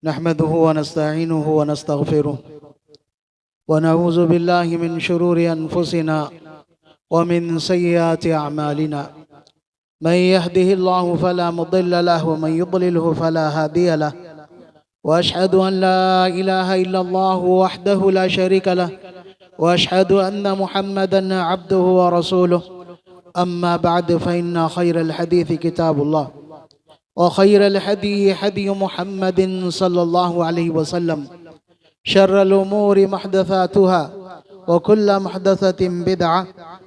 नहमदुहु व नस्तईनुहु व नस्तगफिरुह व नऊज़ु बिल्लाहि मिन शुरूरि अनफुसिना व मिन सय्यिआति अअमालिना मन यहदिहिल्लाहु फला मुदिल्ल लहु व मन युद्लिलहु फला हादिय लहु व अशहदु अन ला इलाहा इल्लल्लाहु वहदहु ला शरीका लहु व अशहदु अन्न मुहम्मदन अब्दुहु व रसूलुहु अम्मा बअद फ़इन्न खैरल हदीस किताबुल्लाह व खैरल हदी हदी मुहम्मदिन सल्लल्लाहु अलैहि वसल्लम शर्रल उमूरि मुहदसातुहा व कुल्लु मुहदसतिन बिदअह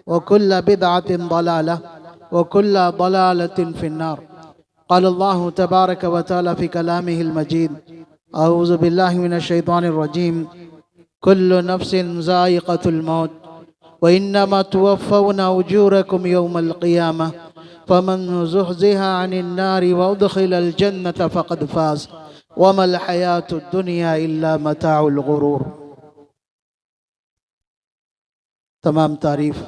व कुल्लु बिदअतिन दलालह व कुल्लु दलालतिन फिन्नार। क़ाल अल्लाहु तबारक व तआला फ़ी कलामिहिल मजीद अऊज़ु बिल्लाहि मिनश शैतानिर रजीम कुल्लु नफ्सिन ज़ाइक़तुल मौत व इन्नमा तुवफ़्फ़ौना उजूरकुम यौमल क़ियामह फमन ज़ुहज़िहा अनिन नारि व उदख़िलल जन्नत फ़क़द फ़ाज़ वमल हयातुद दुनिया इल्ला मताउल गुरूर। तमाम तारीफ़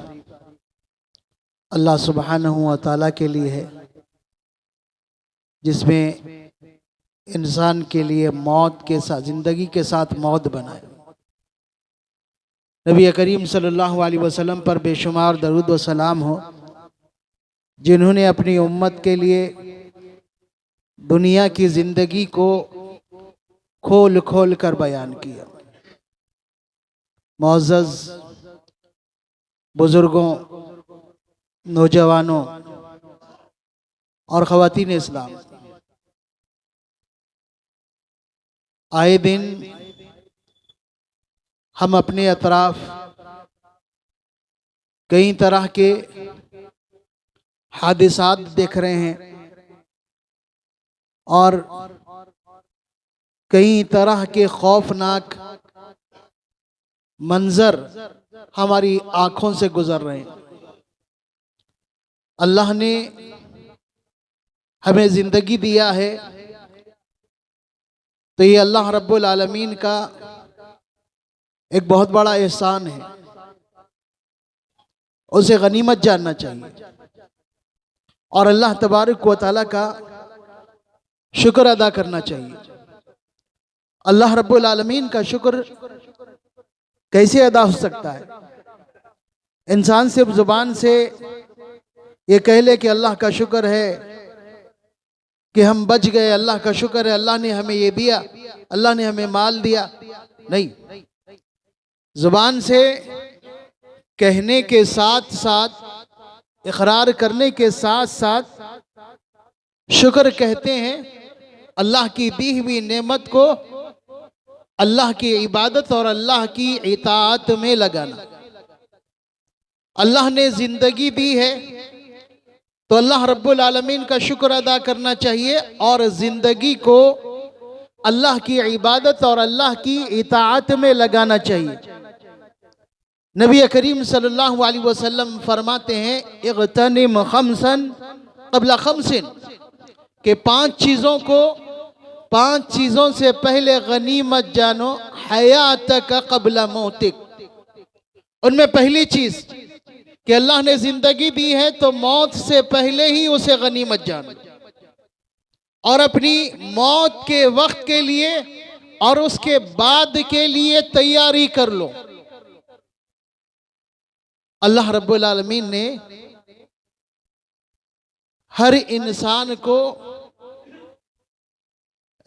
अल्लाह सुब्हानहू व तआला के लिए है, जिसमें इंसान के लिए मौत के साथ ज़िंदगी के साथ मौत बनाए। नबी करीम सल्लल्लाहु अलैहि वसल्लम पर बेशुमार दरूद व सलाम हो, जिन्होंने अपनी उम्मत के लिए दुनिया की ज़िंदगी को खोल खोल कर बयान किया। मुअज़्ज़ज़ बुजुर्गों, नौजवानों और ख़वातीन इस्लाम, आए दिन हम अपने अतराफ कई तरह के हादिसात देख रहे हैं और कई तरह के खौफनाक मंजर हमारी आंखों से गुजर रहे हैं। अल्लाह ने हमें जिंदगी दिया है तो ये अल्लाह रब्बुल आलमीन का एक बहुत बड़ा एहसान है, उसे गनीमत जानना चाहिए और अल्लाह तबारक व तआला का शुक्र अदा करना चाहिए। अल्लाह रब्बुल आलमीन का शुक्र कैसे अदा हो सकता है? इंसान सिर्फ जुबान से ये कह ले कि अल्लाह का शुक्र है कि हम बच गए, अल्लाह का शुक्र है, अल्लाह ने हमें ये दिया, अल्लाह ने हमें माल दिया। नहीं, जुबान से कहने के साथ साथ, इकरार करने के साथ साथ शुक्र कहते हैं। अल्लाह की दी हुई नेमत को अल्लाह की इबादत और अल्लाह की इताअत में लगाना। अल्लाह ने जिंदगी दी है तो अल्लाह रब्बुल आलमीन का शुक्र अदा करना चाहिए और जिंदगी को अल्लाह की इबादत और अल्लाह की इताअत में लगाना चाहिए। नबी करीम सल्लल्लाहु अलैहि वसल्लम फरमाते हैं, इग़तनिम खम्सन क़ब्ल खम्सिन, कि पांच चीज़ों से पहले गनीमत जानो, हयातक क़ब्ल मौतिक। उनमें पहली चीज़ कि अल्लाह ने जिंदगी दी है तो मौत से पहले ही उसे गनीमत जानो और अपनी मौत के वक्त के लिए और उसके बाद के लिए तैयारी कर लो। अल्लाह रब्बुल आलमीन ने हर इंसान को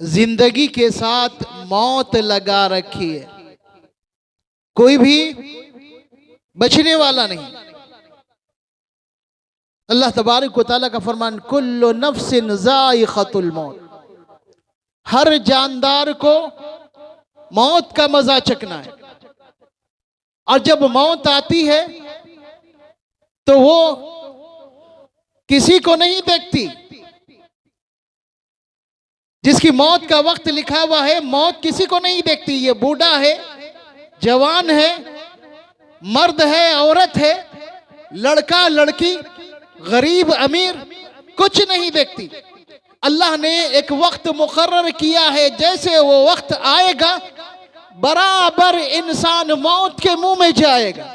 जिंदगी के साथ मौत लगा रखी है, कोई भी बचने वाला नहीं। अल्लाह तबारक व तआला का फरमान, कुल्लु नफ्सिन ज़ाइक़तुल मौत, हर जानदार को मौत का मजा चखना है। और जब मौत आती है तो वो किसी को नहीं देखती। जिसकी मौत का वक्त लिखा हुआ है, मौत किसी को नहीं देखती। ये बूढ़ा है, जवान है, मर्द है, औरत है, लड़का लड़की, गरीब अमीर, कुछ नहीं देखती। अल्लाह ने एक वक्त मुकर्रर किया है, जैसे वो वक्त आएगा बराबर इंसान मौत के मुंह में जाएगा।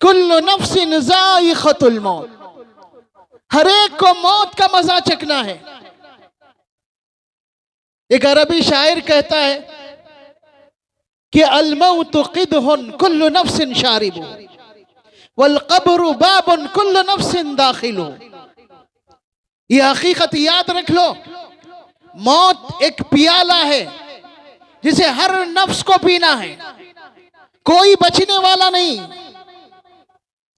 कुल्लु नफ्सिन ज़ाइक़तुल मौत, हर एक को मौत का मजा चखना है। एक अरबी शायर कहता है कि अल मौत क़िदहुन कुल्लु नफ्सिन शारिबु वल क़ब्रु बाबुन कुल्लु नफ्सिन दाखिलु। ये हकीकत याद रख लो, मौत एक पियाला है जिसे हर नफ्स को पीना है, कोई बचने वाला नहीं,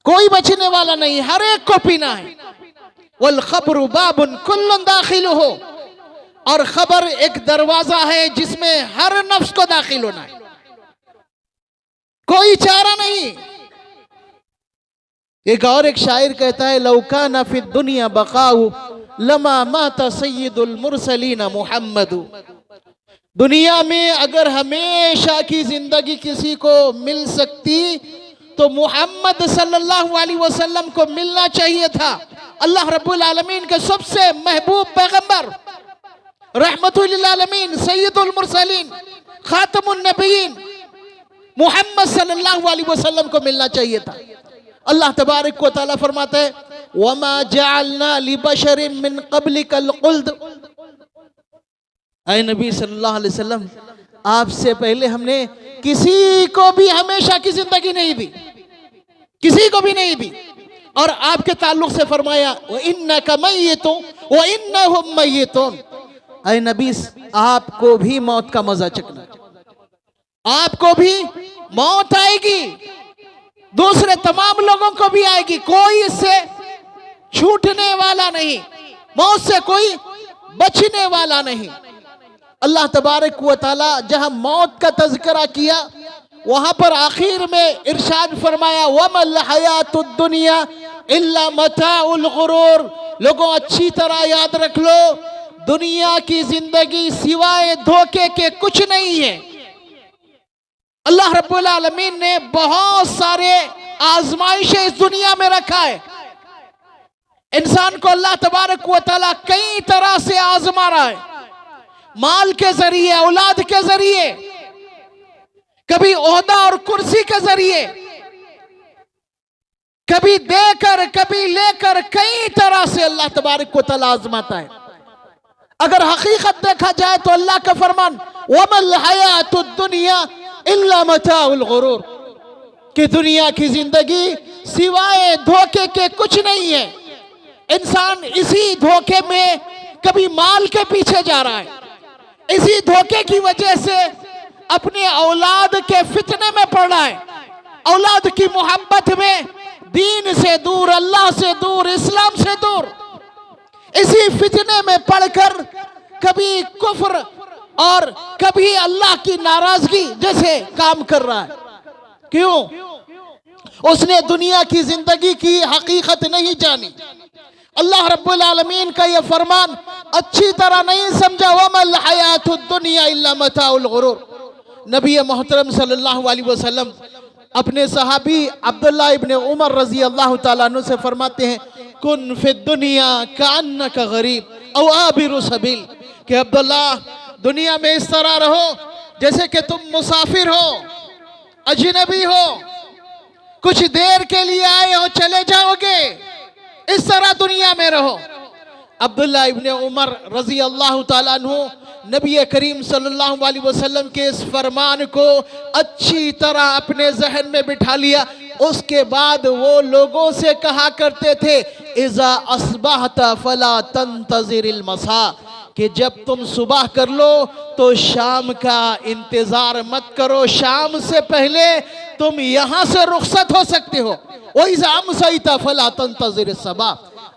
कोई बचने वाला नहीं, हर एक को पीना है। वल क़ब्रु बाबुन कुल्लुन दाखिलुहु, और खबर एक दरवाजा है जिसमें हर नफ्स को दाखिल होना है, कोई चारा नहीं। एक शायर कहता है लौकाना फिद दुनिया बकाऊ लमा माता सय्यदुल मुरसलीन मुहम्मदु। दुनिया में अगर हमेशा की जिंदगी किसी को मिल सकती तो मुहम्मद सल्लल्लाहु अलैहि वसल्लम को मिलना चाहिए था। अल्लाह रब्बुल आलमीन के सबसे महबूब पैगंबर, रहमतुल लिल आलमीन, सय्यदुल मुरसलीन, खातमुन नबीयीन मुहम्मद सल्लल्लाहु अलैहि वसल्लम को मिलना चाहिए था। अल्लाह तबारक व तआला फरमाता है वमा जअलना लिबशरिन मिन क़ब्लिकल ख़ुल्द। ऐ नबी सल्लल्लाहु अलैहि वसल्लम, आपसे पहले हमने किसी को भी हमेशा की जिंदगी नहीं दी, किसी को भी नहीं दी। और आपके ताल्लुक से फरमाया व इन्नका मय्यितुन व इन्नहुम मय्यितून। ऐ नबी, आपको भी मौत का मजा चखना, आपको भी मौत आएगी, दूसरे तमाम लोगों को भी आएगी, कोई इससे छूटने वाला नहीं, मौत से कोई बचने वाला नहीं। अल्लाह तबारक व तआला जहां मौत का तज़किरा किया वहां पर आखिर में इरशाद फरमाया वमल हयातुद दुनिया इल्ला मताउल गुरूर। लोगों अच्छी तरह याद रख लो, दुनिया की जिंदगी सिवाय धोखे के कुछ नहीं है। अल्लाह रब्बुल आलमीन ने बहुत सारे आजमाइशें इस दुनिया में रखा है। इंसान को अल्लाह तबारक व तआला कई तरह से आजमा रहा है, माल के जरिए, औलाद के जरिए, कभी ओहदा और कुर्सी के जरिए, कभी देकर कभी लेकर, कई तरह से अल्लाह तबारक व तआला आजमाता है। अगर हकीकत देखा जाए तो अल्लाह का फरमान वमल हयातुद दुनिया इल्ला मताउल गुरूर, कि दुनिया की जिंदगी सिवाय धोखे के कुछ नहीं है। इंसान इसी धोखे में कभी माल के पीछे जा रहा है, इसी धोखे की वजह से अपने औलाद के फितने में पड़ रहा है, औलाद की मोहब्बत में दीन से दूर, अल्लाह से दूर, इस्लाम से दूर, इसी फितने में पड़कर कभी कुफ्र और कभी अल्लाह की नाराजगी जैसे काम कर रहा है। क्यों? उसने दुनिया की जिंदगी की हकीकत नहीं जानी। अल्लाह रब्बुल आलमीन का यह फरमान अच्छी तरह नहीं समझा वमल हयातुद दुनिया इल्ला मताउल गुरूर। नबी मोहतरम सल्लल्लाहु अलैहि वसल्लम अपने सहाबी अब्दुल्लाह इब्ने उमर रजी अल्लाह तआला अन्हु से फरमाते हैं कुन फिद दुनिया कान्नका गरीब औ आबिरु सबील, कि अब्दुल्ला दुनिया में इस तरह रहो जैसे कि तुम मुसाफिर हो, अजनबी हो, कुछ देर के लिए आए हो चले जाओगे, इस तरह दुनिया में रहो। अब्दुल्ला इब्ने उमर रजी अल्लाह तआला अन्हु नबी करीम सल्लल्लाहु अलैहि वसल्लम के इस फरमान को अच्छी तरह अपने जहन में बिठा लिया। उसके बाद वो लोगों से कहा करते थे इज़ा अस्बहता फला तंतज़िरिल मसा, कि जब तुम सुबह कर लो तो शाम का इंतजार मत करो, शाम से पहले तुम यहां से रुखसत हो सकते हो। वइज़ा अमसैता फला तंतज़िरिस सबा,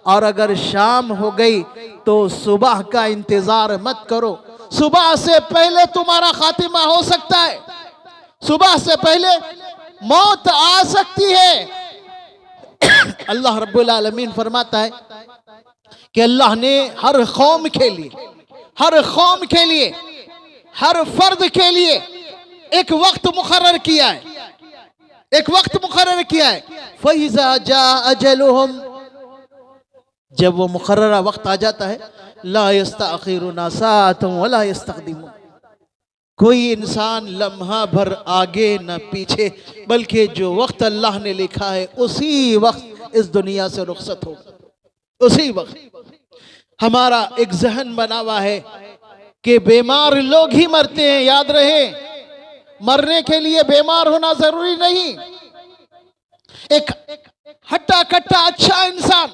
और अगर शाम हो गई तो सुबह का इंतजार मत करो, सुबह से पहले तुम्हारा खातिमा हो सकता है, सुबह से पहले मौत आ सकती है। अल्लाह रब्बुल आलमीन फरमाता है कि अल्लाह ने हर कौम के लिए, हर कौम के लिए, हर फर्द के लिए एक वक्त मुकर्रर किया है, एक वक्त मुकर्रर किया है। फइज़ा जा अजलुहुम, जब वो मुकर्ररा वक्त आ जाता है ला यस्तअखिरुना साअतन वला यस्तक़दिमून, कोई इंसान लम्हा भर आगे न पीछे, बल्कि जो वक्त अल्लाह ने लिखा है उसी वक्त इस दुनिया से रुखसत हो, उसी वक्त। हमारा एक जहन बना हुआ है कि बीमार लोग ही मरते हैं। याद रहे, मरने के लिए बीमार होना जरूरी नहीं। एक हट्टा कट्टा अच्छा इंसान,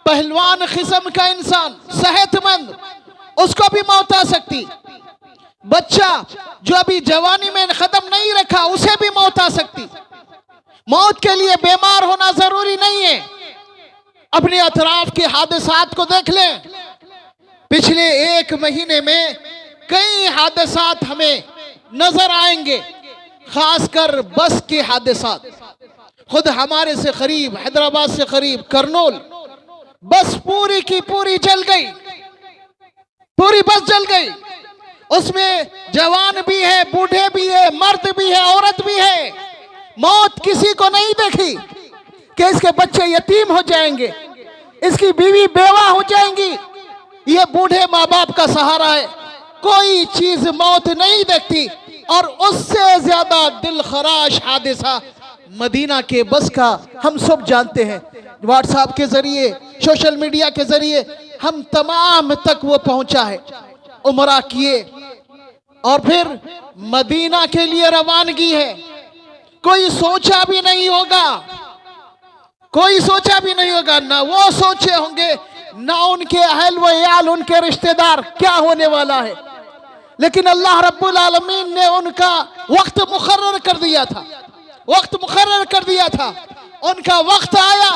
पहलवान किस्म का इंसान, सेहतमंद, उसको भी मौत आ सकती। बच्चा जो अभी जवानी में कदम नहीं रखा, उसे भी मौत आ सकती। मौत के लिए बीमार होना जरूरी नहीं है। अपने अतराफ के हादसात को देख लें। पिछले 1 महीने में कई हादसात हमें नजर आएंगे, खासकर बस के हादसात। खुद हमारे से करीब, हैदराबाद से करीब करनूल, बस पूरी की पूरी जल गई, पूरी बस जल गई। उसमें जवान भी है, बूढ़े भी है, मर्द भी है, औरत भी है। मौत किसी को नहीं देखी कि इसके बच्चे यतीम हो जाएंगे, इसकी बीवी बेवा हो जाएंगी, ये बूढ़े माँ बाप का सहारा है। कोई चीज मौत नहीं देखती। और उससे ज्यादा दिल खराश हादसा मदीना के बस का हम सब जानते हैं। व्हाट्सएप के जरिए, सोशल मीडिया के जरिए हम तमाम तक वो पहुंचा है। उमरा किए और फिर मदीना के लिए रवानगी है। कोई सोचा भी नहीं होगा, कोई सोचा भी नहीं होगा, ना वो सोचे होंगे, ना उनके अहल व याल, उनके रिश्तेदार क्या होने वाला है। लेकिन अल्लाह रब्बुल आलमीन ने उनका वक्त मुकर्रर कर दिया था, वक्त मुकर्रर कर दिया था। उनका वक्त आया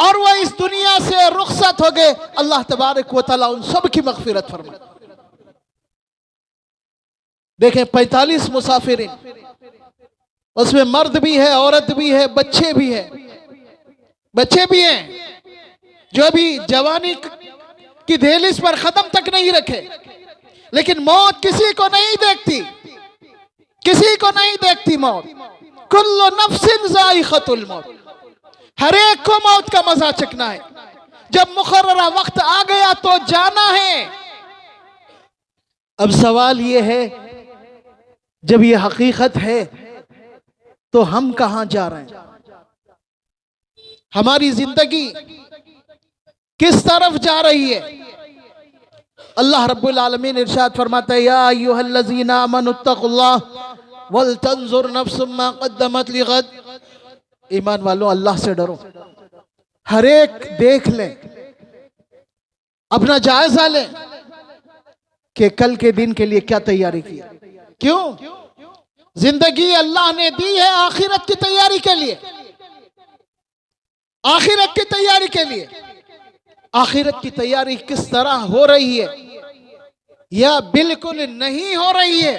और वह इस दुनिया से रुखसत हो गए। अल्लाह तबारक व तआला उन सब की मगफिरत फरमाए। देखें 45 मुसाफिरीन, उसमें मर्द भी है, औरत भी है, बच्चे भी है, बच्चे भी हैं जो अभी जवानी की दहलीज पर कदम तक नहीं रखे। लेकिन मौत किसी को नहीं देखती, किसी को नहीं देखती मौत। कुल्लु नफ्सिन ज़ाइक़तुल मौत, हर एक को मौत का मजा चखना है। जब मुकर्ररा वक्त आ गया तो जाना है। अब सवाल यह है, जब यह हकीकत है तो हम कहां जा रहे हैं? हमारी जिंदगी किस तरफ जा रही है? अल्लाह रब्बुल आलमीन इरशाद फरमाता है, या अय्युहल्लज़ीना आमनुत्तक़ुल्लाह वल तंजुर नफ्सुम मा क़द्दमत लिग़द। ईमान वालों, अल्लाह से डरो। हर एक देख लें, अपना जायजा लें कि कल के दिन के लिए क्या तैयारी की। क्यों? जिंदगी अल्लाह ने दी है आखिरत की तैयारी के लिए, आखिरत की तैयारी के लिए। आखिरत की तैयारी किस तरह हो रही है या बिल्कुल नहीं हो रही है?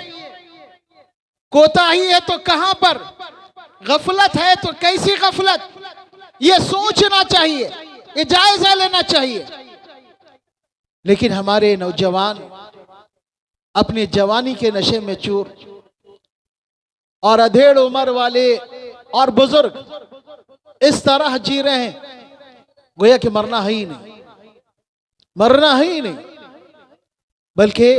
कोताही है तो कहां पर, गफलत है तो कैसी गफलत, ये सोचना चाहिए, ये जायजा लेना चाहिए। लेकिन हमारे नौजवान अपनी जवानी के नशे में चूर, और अधेड़ उम्र वाले और बुजुर्ग इस तरह जी रहे हैं गोया कि मरना है ही नहीं, मरना है ही नहीं। बल्कि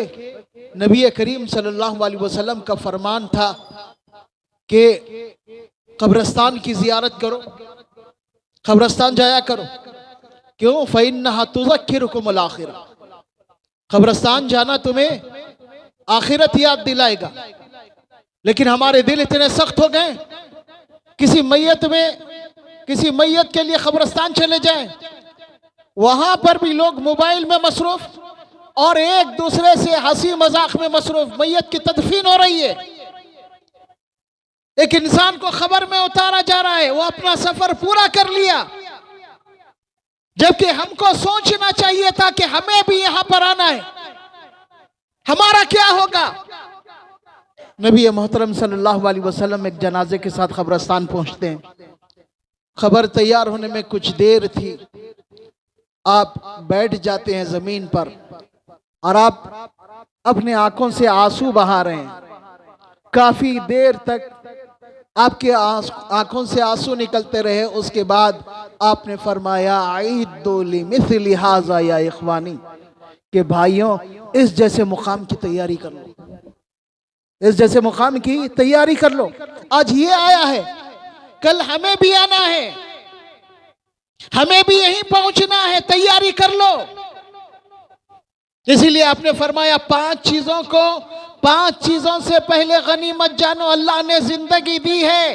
नबी करीम सल्लल्लाहु अलैहि वसल्लम का फरमान था कि कब्रिस्तान की जियारत करो, कब्रिस्तान जाया करो। क्यों? फ़इन्नहा तुज़क्किरुकुमुल आखिरा, कब्रिस्तान जाना तुम्हें आखिरत याद दिलाएगा। लेकिन हमारे दिल इतने सख्त हो गए, किसी मैयत के लिए कब्रिस्तान चले जाएं, वहां पर भी लोग मोबाइल में मसरूफ और एक दूसरे से हंसी मजाक में मसरूफ। मैयत की तदफीन हो रही है, एक इंसान को खबर में उतारा जा रहा है, वो अपना सफर पूरा कर लिया, जबकि हमको सोचना चाहिए था कि हमें भी यहां पर आना है, हमारा क्या होगा। नबी मोहतरम सल्लल्लाहु अलैहि वसल्लम एक जनाजे के साथ कब्रिस्तान पहुंचते हैं। खबर तैयार होने में कुछ देर थी, आप बैठ जाते हैं जमीन पर और आप अपने आंखों से आंसू बहा रहे हैं। काफी देर तक आपके आंखों से आंसू निकलते रहे। उसके बाद आपने फरमाया, आइदु लिमिस्ली हाज़ा या इख्वानी, कि भाइयों इस जैसे मुकाम की तैयारी कर लो, इस जैसे मुकाम की तैयारी कर लो। आज ये आया है, कल हमें भी आना है, हमें भी यहीं पहुंचना है, तैयारी कर लो। इसीलिए आपने फरमाया पांच चीजों से पहले गनीमत जानो। अल्लाह ने जिंदगी दी है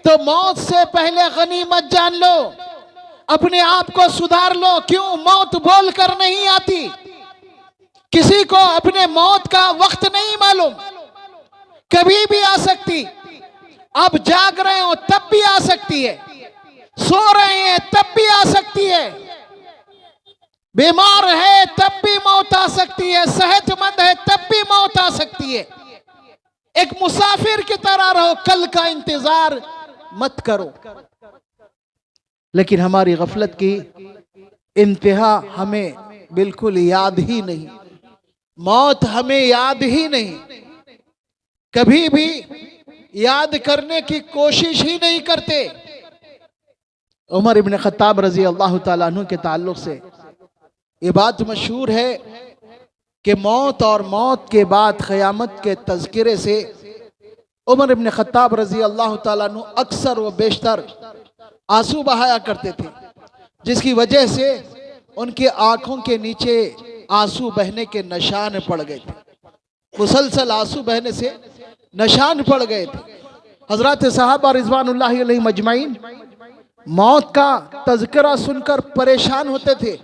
तो मौत से पहले गनीमत जान लो, अपने आप को सुधार लो। क्यों? मौत बोल कर नहीं आती। किसी को अपने मौत का वक्त नहीं मालूम, कभी भी आ सकती। अब जाग रहे हो तब भी आ सकती है, सो रहे हैं तब भी आ सकती है, बीमार है तब भी मौत आ सकती है, सेहतमंद है तब भी मौत आ सकती है। एक मुसाफिर की तरह रहो, कल का इंतजार मत करो। लेकिन हमारी गफलत की इंतहा हमें बिल्कुल याद ही नहीं, मौत हमें याद ही नहीं, कभी भी याद करने की कोशिश ही नहीं करते। उमर इब्न खत्ताब रजी अल्लाह ताला अन्हु के ताल्लुक से ये बात मशहूर है कि मौत और मौत के बाद क़यामत के तज़किरे से उमर इब्न खत्ताब रजी अल्लाह ताला अन्हु अक्सर व बेशतर आंसू बहाया करते थे, जिसकी वजह से उनकी आंखों के नीचे आंसू बहने के निशान पड़ गए थे। मुसलसल आंसू बहने से निशान पड़ गए थे। हजरत साहबा रिज़वानुल्लाहि अलैहिम अजमाइन मौत का तज़किरा सुनकर परेशान होते थे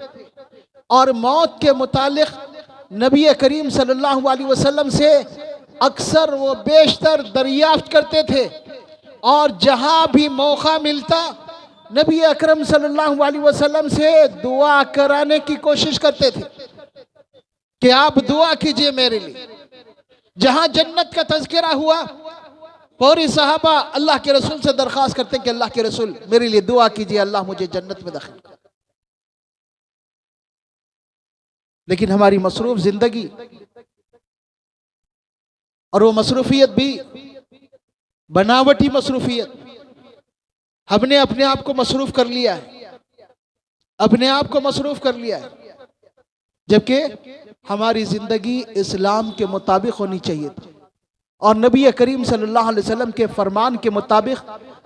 और मौत के मुतालिक नबी करीम सल्लल्लाहु अलैहि वसल्लम से अक्सर वो बेशतर दरियाफ्त करते थे। और जहां भी मौका मिलता नबी अकरम सल्लल्लाहु अलैहि वसल्लम से दुआ कराने की कोशिश करते थे कि आप दुआ कीजिए मेरे लिए। जहां जन्नत का तज़किरा हुआ फौरी साहबा अल्लाह के रसूल से दरख्वास्त करते कि अल्लाह के रसूल मेरे लिए दुआ कीजिए, अल्लाह मुझे जन्नत में दाखिल कर। लेकिन हमारी मसरूफ जिंदगी और वो मसरूफियत भी बनावटी मसरूफियत, हमने अपने आप को मसरूफ कर लिया है, अपने आप को मसरूफ कर लिया है, जबकि हमारी जिंदगी इस्लाम के मुताबिक होनी चाहिए थी और नबी करीम सल्लल्लाहु अलैहि वसल्लम के फरमान के मुताबिक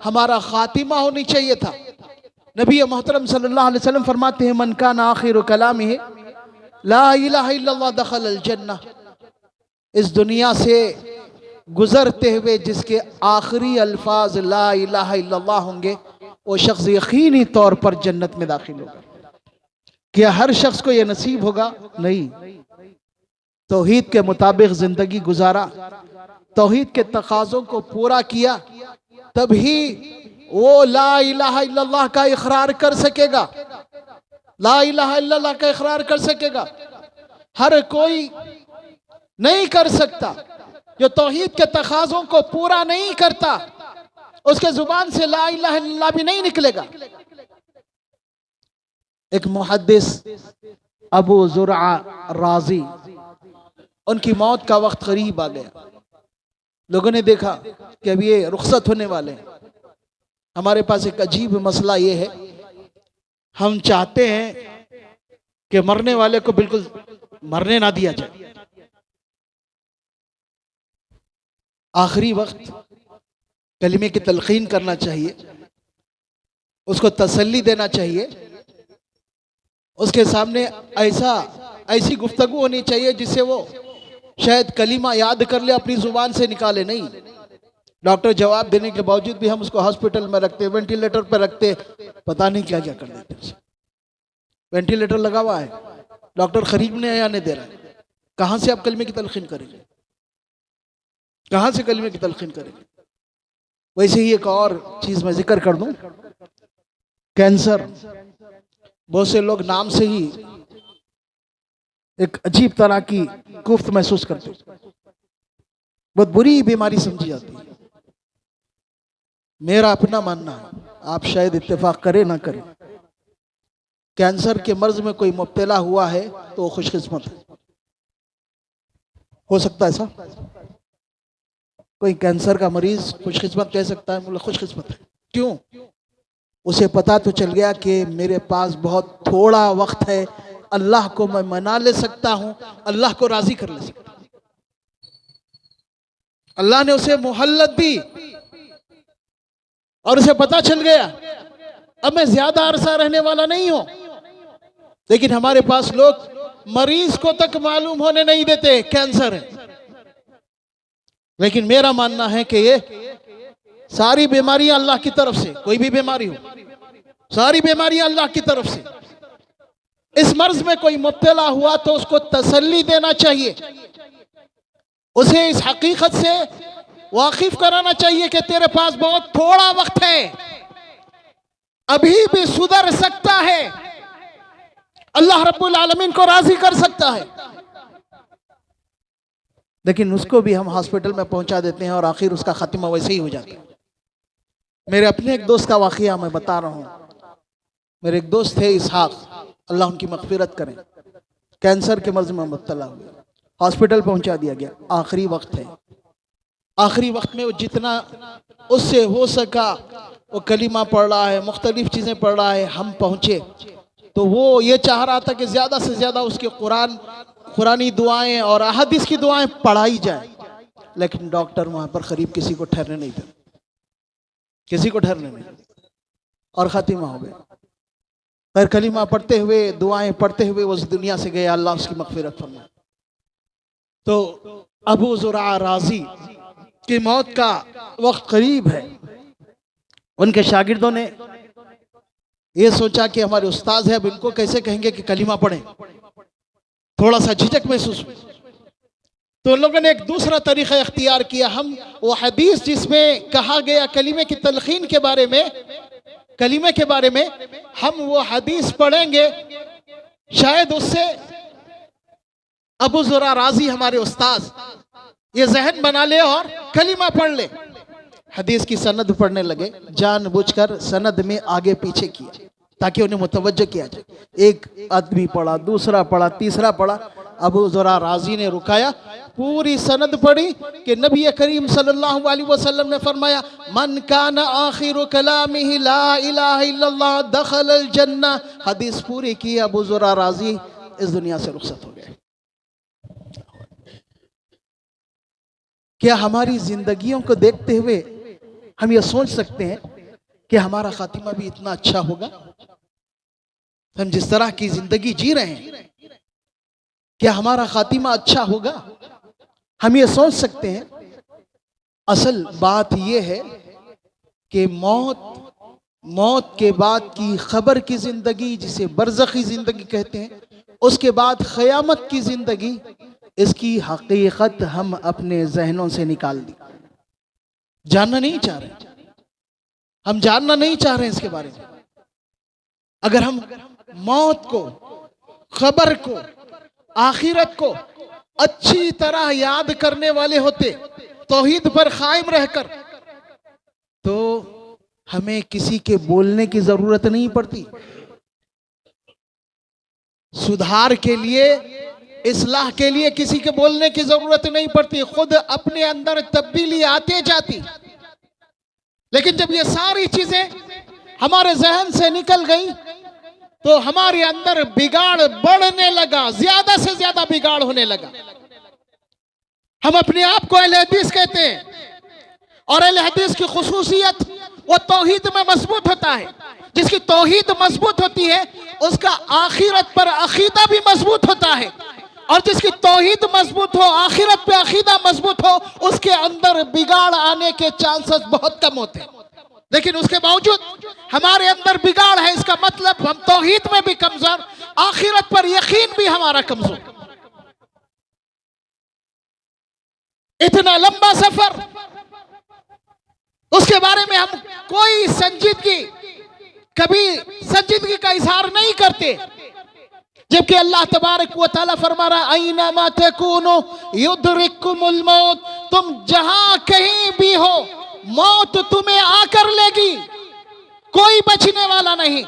हमारा खातिमा होनी चाहिए था। नबी मोहतरम सल्लल्लाहु अलैहि वसल्लम फरमाते हैं मन कान आखिर कलामिही ला इलाहा इल्लल्लाह दखल अल जन्नह। इस दुनिया से गुजरते हुए जिसके आखिरी अल्फाज ला इलाहा इल्लल्लाह होंगे वो शख्स यकीनी तौर पर जन्नत में दाखिल होगा। क्या हर शख्स को यह नसीब होगा? नहीं। तौहीद के मुताबिक जिंदगी गुजारा, तौहीद के तकाज़ों को पूरा किया, तभी वो ला इलाहा इल्लल्लाह का इकरार कर सकेगा, ला इलाहा इल्लल्लाह का इकरार कर सकेगा। हर कोई नहीं कर सकता। जो तौहीद के तकाज़ों को पूरा नहीं करता उसके जुबान से ला इलाहा इल्लल्लाह भी नहीं निकलेगा। एक मुहद्दिस अबू ज़ुरआ राज़ी, उनकी मौत का वक्त करीब आ गया। लोगों ने देखा कि अब ये रुखसत होने वाले हैं। हमारे पास एक अजीब मसला ये है, हम चाहते हैं कि मरने वाले को बिल्कुल मरने ना दिया जाए। आखिरी वक्त कलिमे की तलकीन करना चाहिए, उसको तसल्ली देना चाहिए, उसके सामने ऐसी गुफ्तगू होनी चाहिए जिससे वो शायद कलीमा याद कर ले, अपनी जुबान से निकाले नहीं। डॉक्टर जवाब देने के बावजूद भी हम उसको हॉस्पिटल में रखते, वेंटिलेटर पर रखते, पता नहीं क्या क्या कर देते उसे। वेंटिलेटर लगा हुआ है, डॉक्टर खरीदने या नहीं दे रहा है, कहां से आप कलमे की तलखीन करेंगे? कहां से कलमे की तलखीन करेंगे? वैसे ही एक और चीज मैं जिक्र कर दूं, कैंसर। बहुत से लोग नाम से ही एक अजीब तरह की कुफ्त महसूस करते, बहुत बुरी बीमारी समझी जाती है। मेरा अपना मानना है, आप शायद इत्तेफाक करें ना करें, कैंसर के मर्ज में कोई मुब्तला हुआ है तो खुशकिस्मत है। हो सकता है ऐसा? कोई कैंसर का मरीज खुशकिस्मत कह सकता है? बोला खुशकिस्मत है। क्यों? उसे पता तो चल गया कि मेरे पास बहुत थोड़ा वक्त है, अल्लाह को मैं मना ले सकता हूं, अल्लाह को राजी कर ले सकता हूं। अल्लाह ने उसे मोहल्लत दी और उसे पता चल गया अब मैं ज्यादा अरसा रहने वाला नहीं हूं। लेकिन हमारे पास लोग मरीज को तक मालूम होने नहीं देते कैंसर है। लेकिन मेरा मानना है कि ये सारी बीमारियां अल्लाह की तरफ से, कोई भी बीमारी हो, सारी बीमारियां अल्लाह की तरफ से। इस मर्ज में कोई मुब्तला हुआ तो उसको तसल्ली देना चाहिए, उसे इस हकीकत से वाकिफ कराना चाहिए कि तेरे पास बहुत थोड़ा वक्त है, अभी भी सुधर सकता है, अल्लाह रब्बुल आलमीन को राजी कर सकता है। लेकिन उसको भी हम हॉस्पिटल में पहुंचा देते हैं और आखिर उसका खात्मा वैसे ही हो जाता है। मेरे अपने एक दोस्त का वाकया मैं बता रहा हूं। मेरे एक दोस्त थे इसहाक, अल्लाह उनकी मगफिरत करें, कैंसर के मर्ज में मुब्तला हुए, हॉस्पिटल पहुंचा दिया गया। आखिरी वक्त है, आखिरी वक्त में वो जितना उससे हो सका वो कलीमा पढ़ रहा है, मुख्तलिफ चीज़ें पढ़ रहा है। हम पहुँचे तो वो ये चाह रहा था कि ज़्यादा से ज़्यादा उसके कुरानी दुआएं और अहदीस की दुआएं पढ़ाई जाए, लेकिन डॉक्टर वहाँ पर करीब किसी को ठहरने नहीं था, किसी को ठहरने नहीं, और खातिमा हो गया। फिर कलीमा पढ़ते हुए, दुआएं पढ़ते हुए वो उस दुनिया से गए, अल्लाह उसकी मगफिरत फरमाए। तो अबू ज़ुरा राजी की मौत का वक्त करीब है। उनके शागिर्दों ने ये सोचा कि हमारे उस्ताद है, अब इनको कैसे कहेंगे कि कलीमा पढ़ें, थोड़ा सा झिझक महसूस हुई। तो उन लोगों ने एक दूसरा तरीका इख्तियार किया। हम वो हदीस जिसमें कहा गया कलीमे की तलखीन के बारे में, कलीमे के बारे में, हम वो हदीस पढ़ेंगे, शायद उससे अबू ज़ुरा राजी हमारे उस्ताद ये जहन बना ले और कलीमा पढ़ ले। हदीस की सनद पढ़ने लगे, जानबूझकर सनद में आगे पीछे किया ताकि उन्हें मुतवज्जो किया जाए। एक आदमी पढ़ा, दूसरा पढ़ा, तीसरा पढ़ा। अबू ज़ुरा राजी ने रुकाया, पूरी सनद पढ़ी कि नबी करीम सल्लल्लाहु अलैहि वसल्लम ने फरमाया, मन काना आखिरु कलामिही ला इलाहा इल्लल्लाह दखलल जन्नह। हदीस पूरी की, अबू ज़ुरा राजी इस दुनिया से रुखसत हो गए। क्या हमारी जिंदगियों को देखते हुए हम ये सोच सकते हैं कि हमारा खातिमा भी इतना अच्छा होगा? हम जिस तरह की जिंदगी जी रहे हैं, क्या हमारा खातिमा अच्छा होगा? हम ये सोच सकते हैं? असल बात यह है कि मौत के बाद की खबर की जिंदगी, जिसे बरज़खी जिंदगी कहते हैं, उसके बाद क़यामत की जिंदगी, इसकी हकीकत हम अपने जहनों से निकाल दी, जानना नहीं चाह रहे। हम जानना नहीं चाह रहे इसके बारे में। अगर हम मौत को, खबर को, आखिरत को अच्छी तरह याद करने वाले होते, तौहीद पर कायम रहकर, तो हमें किसी के बोलने की जरूरत नहीं पड़ती। सुधार के लिए, इस्लाह के लिए किसी के बोलने की जरूरत नहीं पड़ती, खुद अपने अंदर तब्दीली आते जाती। लेकिन जब ये सारी चीजें हमारे जहन से निकल गई तो हमारे अंदर बिगाड़ बढ़ने लगा, ज्यादा से ज्यादा बिगाड़ होने लगा। हम अपने आप को अहले हदीस कहते हैं और अहले हदीस की खुसूसियत वो तौहीद में मजबूत होता है। जिसकी तौहीद मजबूत होती है उसका आखिरत पर अकीदा भी मजबूत होता है, और जिसकी तौहीद मजबूत हो, आखिरत पे अकीदा मजबूत हो, उसके अंदर बिगाड़ आने के चांसेस बहुत कम होते हैं। लेकिन उसके बावजूद हमारे अंदर बिगाड़ है, इसका मतलब हम तौहीद में भी कमजोर, आखिरत पर यकीन भी हमारा कमजोर। इतना लंबा सफर, उसके बारे में हम कोई कभी संजीदगी का इजहार नहीं करते, जबकि अल्लाह तबारक व तआला फरमा रहा, ऐनमा तकूनु युदरिकुमुल मौत, तुम जहां कहीं भी हो मौत तुम्हें आकर लेगी, कोई बचने वाला नहीं।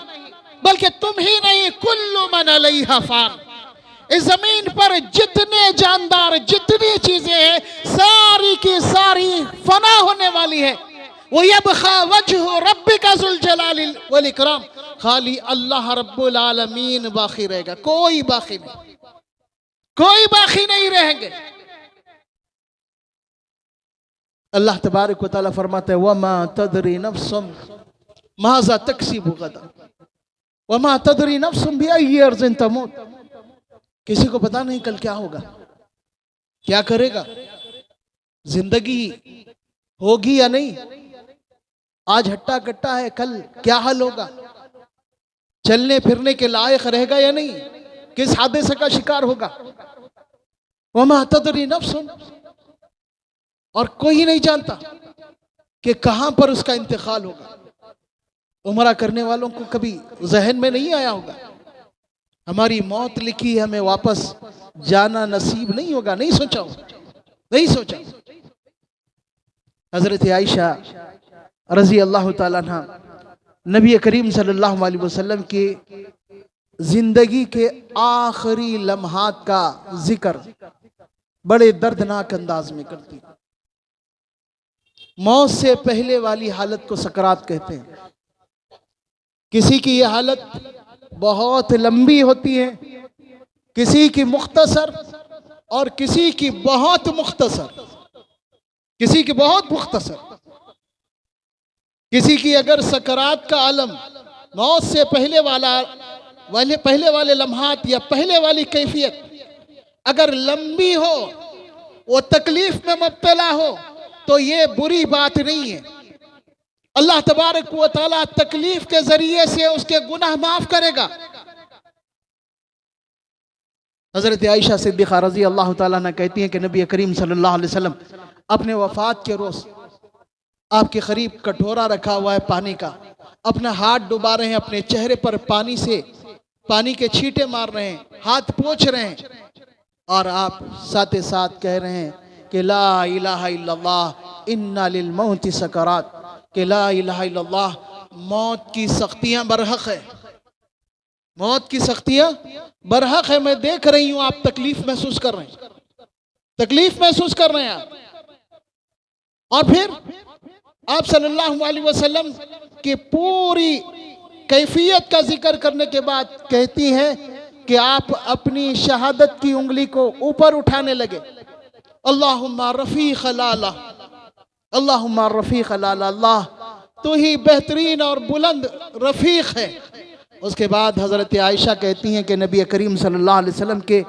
बल्कि तुम ही नहीं, कुल्लु मन अलैहा फान, इस जमीन पर जितने जानदार, जितनी चीजें हैं, सारी की सारी फना होने वाली है। वो यबखा वजहु रब्बिका ज़ुल जलाली वल इकराम, खाली अल्लाह रब्बुल आलमीन बाकी रहेगा, कोई बाकी नहीं, कोई बाकी नहीं रहेंगे। अल्लाह तबारक व तआला फरमाते हैं, वमा तदरी नफ्सुम माज़ा तक्सिबु गदा वमा तदरी नफ्सुम बिअय्यि अर्ज़िन तमूत। किसी को पता नहीं कल क्या होगा, क्या करेगा, जिंदगी होगी या नहीं, आज हट्टा कट्टा है, कल क्या हाल होगा, चलने फिरने के लायक रहेगा या नहीं, किस हादसे का शिकार होगा। वमा तदरी नफ्सुन, और कोई नहीं जानता कि कहां पर उसका इंतकाल होगा। उम्रा करने वालों को कभी जहन में नहीं आया होगा हमारी मौत लिखी है, हमें वापस जाना नसीब नहीं होगा, नहीं सोचा होगा, नहीं सोचा। हजरत आयशा रजी अल्लाह ताला अन्हा नबी करीम सल्लल्लाहु अलैहि वसल्लम की जिंदगी के आखिरी लम्हात का जिक्र बड़े दर्दनाक अंदाज में करती। मौत से पहले वाली हालत को सकरात कहते हैं। किसी की यह हालत बहुत लंबी होती है, किसी की मुख्तसर और किसी की बहुत मुख्तसर, किसी की बहुत मुख्तसर। किसी की अगर सकरात का आलम मौत से पहले वाले लम्हात या पहले वाली कैफियत अगर लंबी हो, वो तकलीफ में मुब्तला हो, तो ये बुरी बात नहीं है। अल्लाह तबारक व तआला तकलीफ के जरिए से उसके गुनाह माफ करेगा। हजरत आयशा सिद्दीक़ा रज़ी अल्लाह ताला अन्हा कहती हैं कि नबी करीम सल्लल्लाहु अलैहि वसल्लम अपने वफात के रोज आपके करीब कटोरा रखा हुआ है पानी का, अपना हाथ डुबा रहे हैं, अपने चेहरे पर पानी से पानी के छींटे मार रहे हैं, हाथ पोंछ रहे हैं, और आप साथ साथ कह रहे हैं कि ला इलाहा इल्लल्लाह इन्ना लिल मौति सकरात, कि ला इलाहा इल्लल्लाह, मौत की सख्तियां बरहक है, मौत की सख्तियां बरहक है। मैं देख रही हूं आप तकलीफ महसूस कर रहे हैं, तकलीफ महसूस कर रहे हैं आप। और फिर आप सल्लल्लाहु अलैहि वसल्लम की पूरी कैफियत का जिक्र करने के बाद कहती हैं कि आप अपनी शहादत की उंगली को ऊपर उठाने लगे, अल्लाहुम्मा रफीक लाला, अल्लाहुम्मा रफीक लाला, अल्लाह तो ही बेहतरीन और बुलंद रफीक है। उसके बाद हजरत आयशा कहती हैं कि नबी करीम सल्लल्लाहु अलैहि वसल्लम के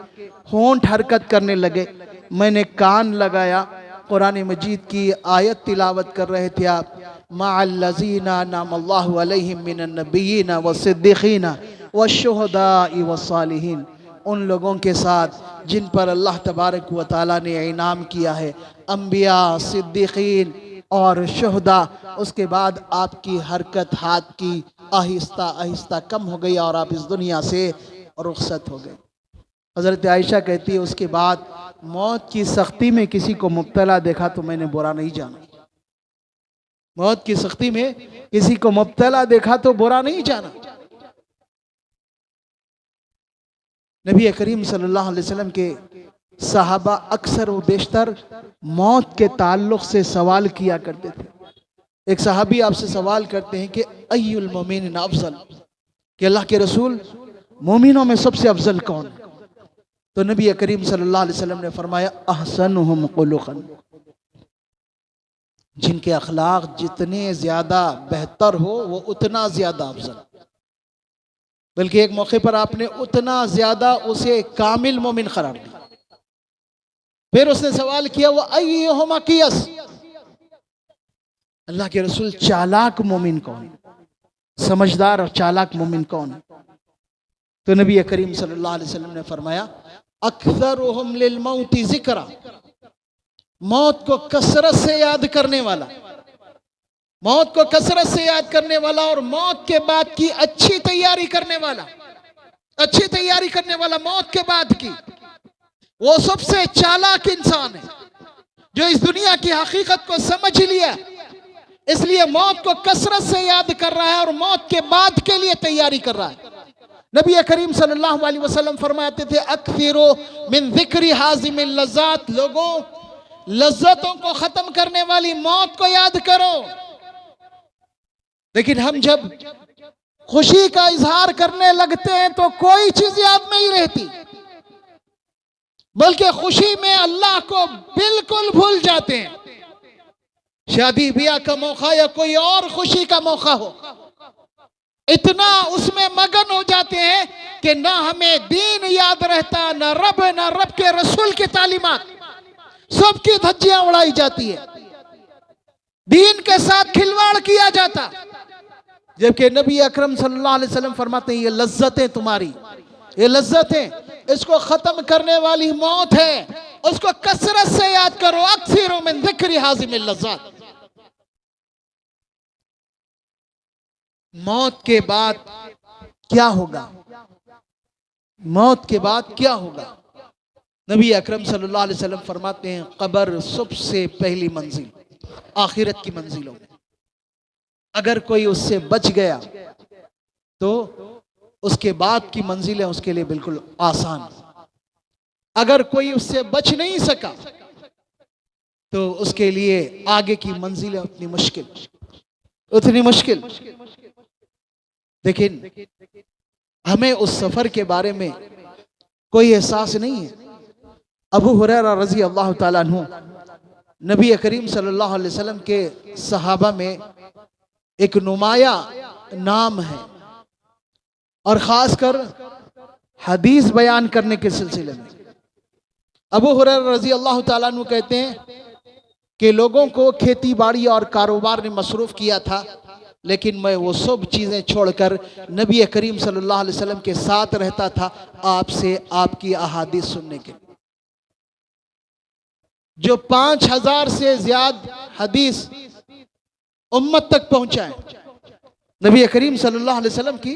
होंठ हरकत करने लगे, मैंने कान लगाया, कुरान मजीद की आयत तिलावत कर रहे थे आप, मअल्लज़ीना अनअमल्लाहु अलैहिम मिनन नबिय्यीना वस्सिद्दीक़ीना वश्शुहदाई वस्सालिहीन, उन लोगों के साथ जिन पर अल्लाह तबारक व तआला ने इनाम किया है, अंबिया, सिद्दीकीन और शुहदा। उसके बाद आपकी हरकत हाथ की आहिस्ता आहिस्ता कम हो गई और आप इस दुनिया से रुखसत हो गए। हज़रत आयशा कहती है उसके बाद मौत की सख्ती में किसी को मुब्तला देखा तो मैंने बुरा नहीं जाना, मौत की सख्ती में किसी को मुब्तला देखा तो बुरा नहीं जाना। नबी करीम सल्लल्लाहु अलैहि वसल्लम के सहाबा अक्सर व बेशतर मौत के ताल्लुक से सवाल किया करते थे। एक सहाबी आपसे सवाल करते हैं कि अय्युल मोमिन अफजल, कि अल्लाह के रसूल मोमिनों में सबसे अफजल कौन है? तो नबी करीम सल्लल्लाहु अलैहि वसल्लम ने फरमाया अहसनुहुम खुलुक़न, जिनके अखलाक जितने ज्यादा बेहतर हो वो उतना ज्यादा अफजल। बल्कि एक मौके पर आपने उतना ज्यादा उसे कामिल मोमिन करार दिया। फिर उसने सवाल किया वो अय्युहुमा कियस, अल्लाह के रसूल चालाक मोमिन कौन है, समझदार और चालाक मोमिन कौन है? तो नबी करीम सल्लल्लाहु अलैहि वसल्लम ने फरमाया अक्सरुहुम लिल मौति ज़िक्रा, मौत को कसरत से याद करने वाला, मौत को कसरत से याद करने वाला और मौत के बाद की अच्छी तैयारी करने वाला, अच्छी तैयारी करने वाला मौत के बाद की, वो सबसे चालाक इंसान है जो इस दुनिया की हकीकत को समझ लिया, इसलिए मौत को कसरत से याद कर रहा है और मौत के बाद के लिए तैयारी कर रहा है। नबी करीम सल्लल्लाहु अलैहि वसल्लम फरमाते थे अक्सिरो मिन ज़िक्रि हाज़िमिल लज़्ज़ात, लोगों लज्जतों को खत्म करने वाली मौत को याद करो। लेकिन हम जब खुशी का इजहार करने लगते हैं तो कोई चीज याद नहीं रहती, बल्कि खुशी में अल्लाह को बिल्कुल भूल जाते हैं। शादी ब्याह का मौका या कोई और खुशी का मौका हो, इतना उसमें मगन हो जाते हैं कि ना हमें दीन याद रहता, ना रब के रसूल की तालीमात, सबकी धज्जियां उड़ाई जाती है, दीन के साथ खिलवाड़ किया जाता। जबकि नबी अकरम सल्लल्लाहु अलैहि वसल्लम फरमाते हैं ये लज्जतें तुम्हारी, ये लज्जतें इसको खत्म करने वाली मौत है, उसको कसरत से याद करो। अक्सिरो मिन ज़िक्रि हाज़िमिल लज़्ज़ात। मौत के बाद क्या होगा, मौत के बाद क्या होगा? नबी अकरम सल्लल्लाहु अलैहि वसल्लम फरमाते हैं कब्र सबसे पहली मंजिल आखिरत की मंजिलों में। अगर कोई उससे बच गया तो उसके बाद की मंजिलें उसके लिए बिल्कुल आसान। अगर कोई उससे बच नहीं सका तो उसके लिए आगे की मंजिलें उतनी मुश्किल, उतनी मुश्किल। लेकिन हमें उस सफर के बारे में कोई एहसास नहीं है। अबू हुरैरा रज़ी अल्लाह ताला अन्हु नबी करीम सल्लल्लाहु अलैहि वसल्लम के सहाबा में एक नुमाया नाम है, और खासकर हदीस बयान करने के सिलसिले में। अबू हुरैरा रज़ी अल्लाह ताला अन्हु कहते हैं कि लोगों को खेती बाड़ी और कारोबार ने मसरूफ किया था, लेकिन मैं वो सब चीज़ें छोड़कर नबी करीम सल्लल्लाहु अलैहि वसल्लम के साथ रहता था, आपसे आपकी अहादीस सुनने के। जो 5000 से ज्यादा हदीस उम्मत तक पहुंचाए, नबी करीम सल्लल्लाहु अलैहि वसल्लम की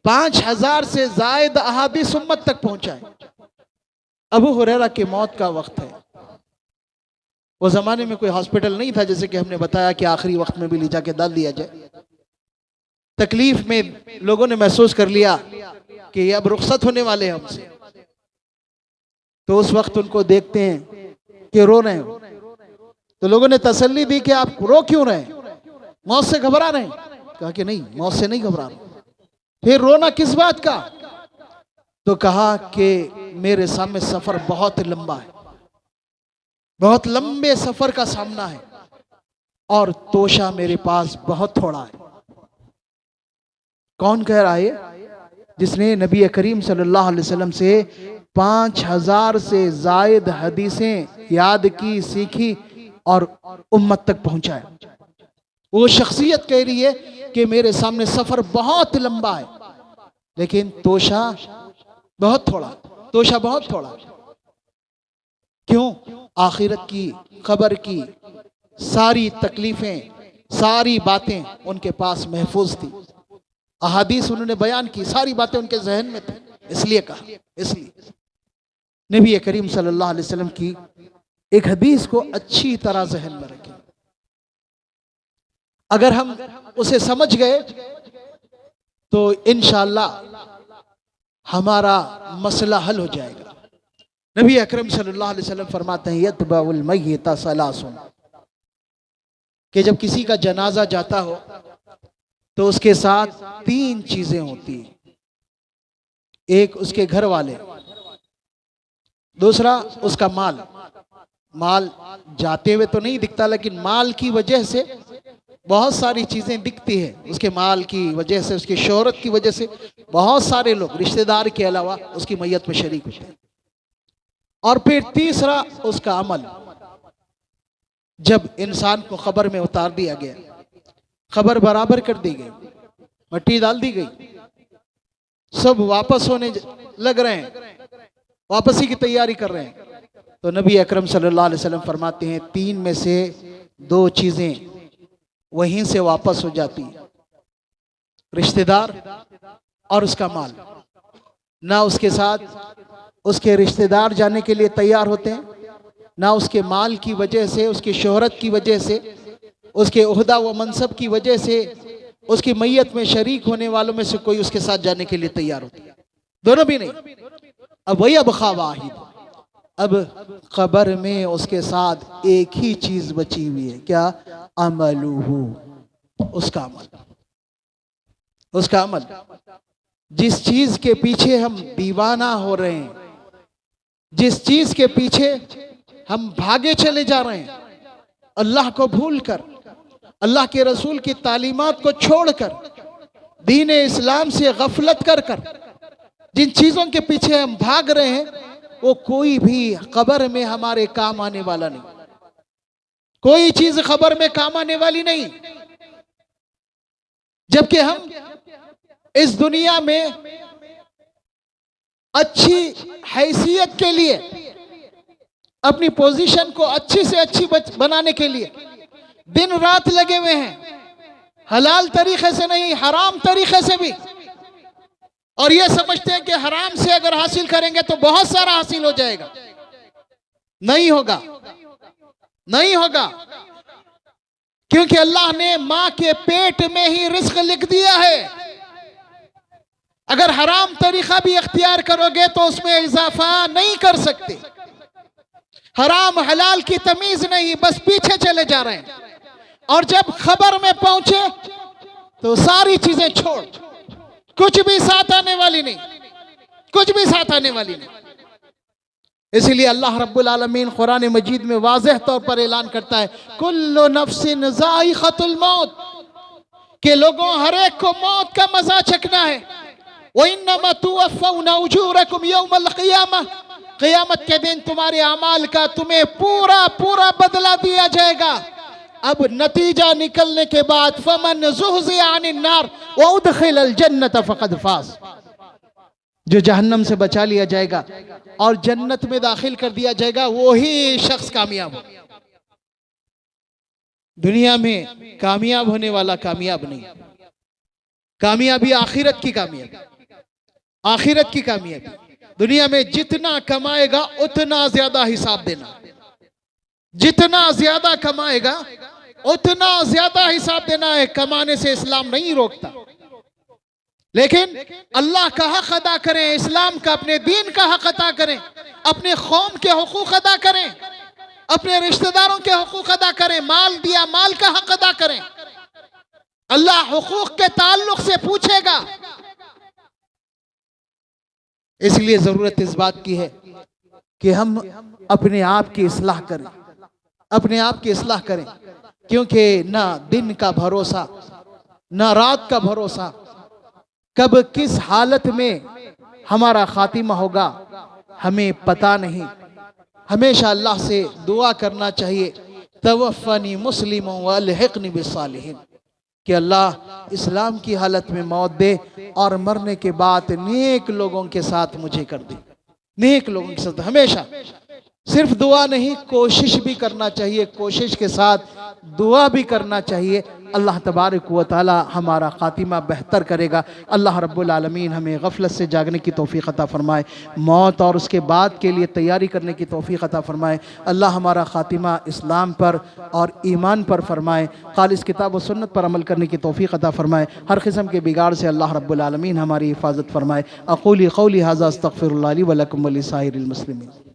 5000 से ज्यादा अहादीस उम्मत तक पहुंचाए। अबू हुरैरा की मौत का वक्त है। वो जमाने में कोई हॉस्पिटल नहीं था, जैसे कि हमने बताया कि आखिरी वक्त में भी ले जाके डाल दिया जाए। तकलीफ में लोगों ने महसूस कर लिया कि ये अब रुखसत होने वाले हैं हमसे, तो उस वक्त उनको देखते हैं कि रो रहे हैं, तो लोगों ने तसल्ली दी कि आप रो क्यों रहे हैं, मौत से घबरा रहे हैं? कहा कि नहीं, मौत से नहीं घबरा रहे। फिर रोना किस बात का? तो कहा कि मेरे सामने सफर बहुत लंबा है, बहुत लंबे सफर का सामना है, और तोशा मेरे पास बहुत थोड़ा है। कौन कह रहा है? जिसने नबी करीम सल्लल्लाहु अलैहि वसल्लम से 5000 से जायद हदीसें याद की, सीखी और उम्मत तक पहुंचाए। वो शख्सियत कह रही है कि मेरे सामने सफर बहुत लंबा है, लेकिन तोशा बहुत थोड़ा, तोशा बहुत थोड़ा। क्यों? आखिरत की, खबर की सारी तकलीफें, सारी बातें उनके पास महफूज थी। अहादीस उन्होंने बयान की, सारी बातें उनके जहन में थी। इसलिए कहा, इसलिए नबी करीम सल्लल्लाहु अलैहि वसल्लम की एक हदीस को अच्छी तरह जहन में रखें। अगर हम उसे समझ गए तो इंशाअल्लाह हमारा मसला हल हो जाएगा। नबी अकरम सल्लल्लाहु अलैहि वसल्लम फरमाते हैं यतबउल मय्यित सलासुन, कि जब किसी का जनाजा जाता हो तो उसके साथ 3 चीजें होती हैं। एक उसके घर वाले, दूसरा उसका माल। माल जाते हुए तो नहीं दिखता, लेकिन माल की वजह से बहुत सारी चीजें दिखती है। उसके माल की वजह से, उसकी शोहरत की वजह से बहुत सारे लोग रिश्तेदार के अलावा उसकी मैयत में शरीक होते हैं। और फिर तीसरा उसका अमल। जब इंसान को खबर में उतार दिया गया, खबर बराबर कर दी गई, मट्टी डाल दी गई, सब वापस होने लग रहे हैं, वापसी की तैयारी कर रहे हैं, तो नबी अकरम सल्लल्लाहु अलैहि वसल्लम फरमाते हैं 3 में से 2 चीजें वहीं से वापस हो जाती है, रिश्तेदार और उसका माल। ना उसके साथ उसके रिश्तेदार जाने के लिए तैयार होते हैं, ना उसके माल की वजह से, उसकी शोहरत की वजह से, उसके ओहदा व मनसब की वजह से, उसकी मैयत में शरीक होने वालों में से कोई उसके साथ जाने के लिए तैयार होता है, दोनों भी नहीं। अब वही अब खावाहिद, अब खबर में उसके साथ एक ही चीज बची हुई है, क्या? अमलुहु, उसका अमल, उसका अमल। जिस चीज के पीछे हम दीवाना हो रहे हैं, जिस चीज के पीछे हम भागे चले जा रहे हैं, अल्लाह को भूलकर, अल्लाह के रसूल की तालीमात को छोड़कर, दीन इस्लाम से गफलत कर कर जिन चीजों के पीछे हम भाग रहे हैं, वो कोई भी कब्र में हमारे काम आने वाला नहीं। कोई चीज कब्र में काम आने वाली नहीं। जबकि हम इस दुनिया में अच्छी हैसियत के लिए, अपनी पोजीशन को अच्छी से अच्छी बनाने के लिए दिन रात लगे हुए हैं, हलाल तरीके से नहीं, हराम तरीके से भी। और ये समझते हैं कि हराम से अगर हासिल करेंगे तो बहुत सारा हासिल हो जाएगा। नहीं होगा, नहीं होगा, क्योंकि अल्लाह ने मां के पेट में ही रिस्क लिख दिया है। अगर हराम तरीका भी इख्तियार करोगे तो उसमें इजाफा नहीं कर सकते। हराम हलाल की तमीज नहीं, बस पीछे चले जा रहे हैं। और जब खबर में पहुंचे तो सारी चीजें छोड़, कुछ भी साथ आने वाली नहीं, कुछ भी साथ आने वाली नहीं। इसलिए अल्लाह रब्बुल आलमीन कुरान मजीद में वाज़ेह तौर पर ऐलान करता है, कुल्लु नफ्सिन ज़ाइक़तुल मौत, के लोगों हर एक को मौत का मजा चखना है। व इन्नमा तुवफ़्फ़ौना उजूरकुम यौमल क़ियामह, क़ियामत के दिन तुम्हारे अमाल का तुम्हें पूरा पूरा बदला दिया जाएगा। अब नतीजा निकलने के बाद फमन ज़ुहज़िया अनिन नार व उदख़िलल जन्नत फ़क़द फ़ाज़, जो जहन्नम से बचा लिया जाएगा और जन्नत में दाखिल कर दिया जाएगा, वही शख्स कामयाब हो। दुनिया में कामयाब होने वाला कामयाब नहीं, कामयाबी आखिरत की कामयाबी, आखिरत की कामयाबी। दुनिया में जितना कमाएगा उतना ज्यादा हिसाब देना, जितना ज्यादा कमाएगा उतना ज्यादा हिसाब देना है। कमाने से इस्लाम नहीं रोकता, लेकिन अल्लाह का हक अदा करें, इस्लाम का, अपने दीन का हक अदा करें, अपने कौम के हुकूक अदा करें, अपने रिश्तेदारों के हुकूक अदा करें, माल दिया माल का हक अदा करें। अल्लाह हुकूक के ताल्लुक से पूछेगा। इसलिए जरूरत इस बात की है कि हम अपने आप की इस्लाह करें, अपने आप की इस्लाह करें, क्योंकि ना दिन का भरोसा ना रात का भरोसा, कब किस हालत में हमारा खातिमा होगा हमें पता नहीं। हमेशा अल्लाह से दुआ करना चाहिए, तवफ़्फ़नी मुस्लिमों व अलहिक़नी बिस्सालिहीन, कि अल्लाह इस्लाम की हालत में मौत दे और मरने के बाद नेक लोगों के साथ मुझे कर दे। नेक लोगों के साथ हमेशा सिर्फ दुआ नहीं, कोशिश भी करना चाहिए, कोशिश के साथ दुआ भी करना चाहिए। अल्लाह तबारक व तआला हमारा खातिमा बेहतर करेगा। अल्लाह रब्बुल आलमीन हमें गफलत से जागने की तौफीक अता फरमाए, मौत और उसके बाद के लिए तैयारी करने की तौफीक अता फरमाए। अल्लाह हमारा खातिमा इस्लाम पर और ईमान पर फरमाए, खालिस किताब व सुन्नत पर अमल करने की तौफीक अता फरमाए। हर किस्म के बिगाड़ से अल्लाह रब्बुल आलमीन हमारी हिफाजत फरमाए। अक़ूली क़ौली हाज़ा अस्तग़फ़िरुल्लाह ली व लकुम व लिसाइरिल मुस्लिमीन।